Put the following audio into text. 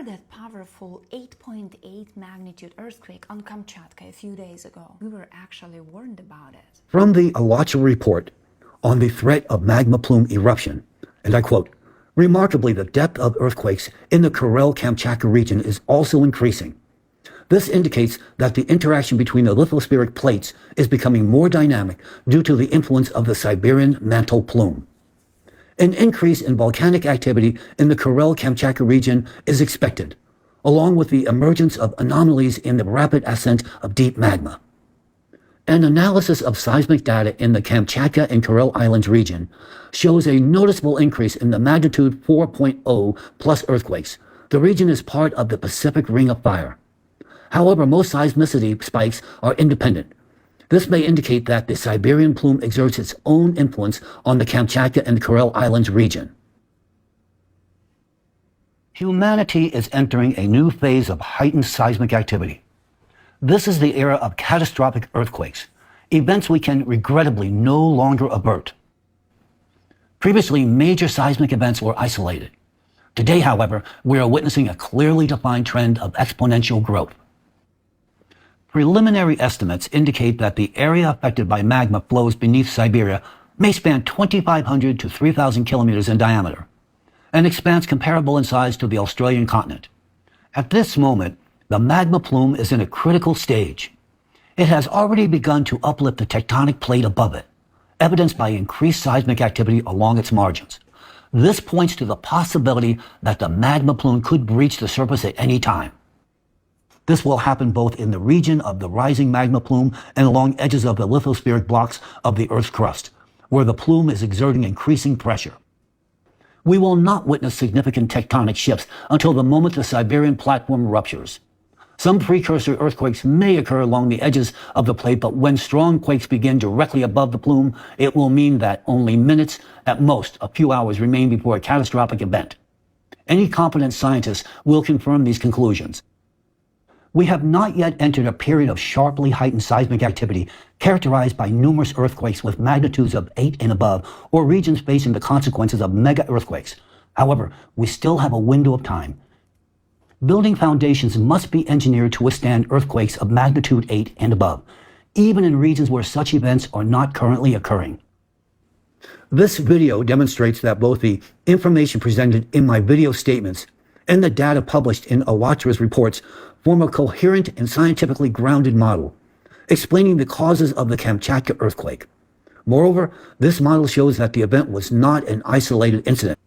After that powerful 8.8 magnitude earthquake on Kamchatka a few days ago, we were actually warned about it. From the Alachua report on the threat of magma plume eruption, and I quote, "Remarkably, the depth of earthquakes in the Kuril-Kamchatka region is also increasing. This indicates that the interaction between the lithospheric plates is becoming more dynamic due to the influence of the Siberian mantle plume. An increase in volcanic activity in the Kuril-Kamchatka region is expected, along with the emergence of anomalies in the rapid ascent of deep magma. An analysis of seismic data in the Kamchatka and Kuril Islands region shows a noticeable increase in the magnitude 4.0 plus earthquakes. The region is part of the Pacific Ring of Fire. However, most seismicity spikes are independent. This may indicate that the Siberian plume exerts its own influence on the Kamchatka and Kuril Islands region." Humanity is entering a new phase of heightened seismic activity. This is the era of catastrophic earthquakes, events we can regrettably no longer avert. Previously, major seismic events were isolated. Today, however, we are witnessing a clearly defined trend of exponential growth. Preliminary estimates indicate that the area affected by magma flows beneath Siberia may span 2,500 to 3,000 kilometers in diameter, an expanse comparable in size to the Australian continent. At this moment, the magma plume is in a critical stage. It has already begun to uplift the tectonic plate above it, evidenced by increased seismic activity along its margins. This points to the possibility that the magma plume could breach the surface at any time. This will happen both in the region of the rising magma plume and along edges of the lithospheric blocks of the Earth's crust, where the plume is exerting increasing pressure. We will not witness significant tectonic shifts until the moment the Siberian platform ruptures. Some precursor earthquakes may occur along the edges of the plate, but when strong quakes begin directly above the plume, it will mean that only minutes, at most a few hours, remain before a catastrophic event. Any competent scientist will confirm these conclusions. We have not yet entered a period of sharply heightened seismic activity characterized by numerous earthquakes with magnitudes of 8 and above, or regions facing the consequences of mega earthquakes. However, we still have a window of time. Building foundations must be engineered to withstand earthquakes of magnitude 8 and above, even in regions where such events are not currently occurring. This video demonstrates that both the information presented in my video statements and the data published in Alachua's reports form a coherent and scientifically grounded model, explaining the causes of the Kamchatka earthquake. Moreover, this model shows that the event was not an isolated incident.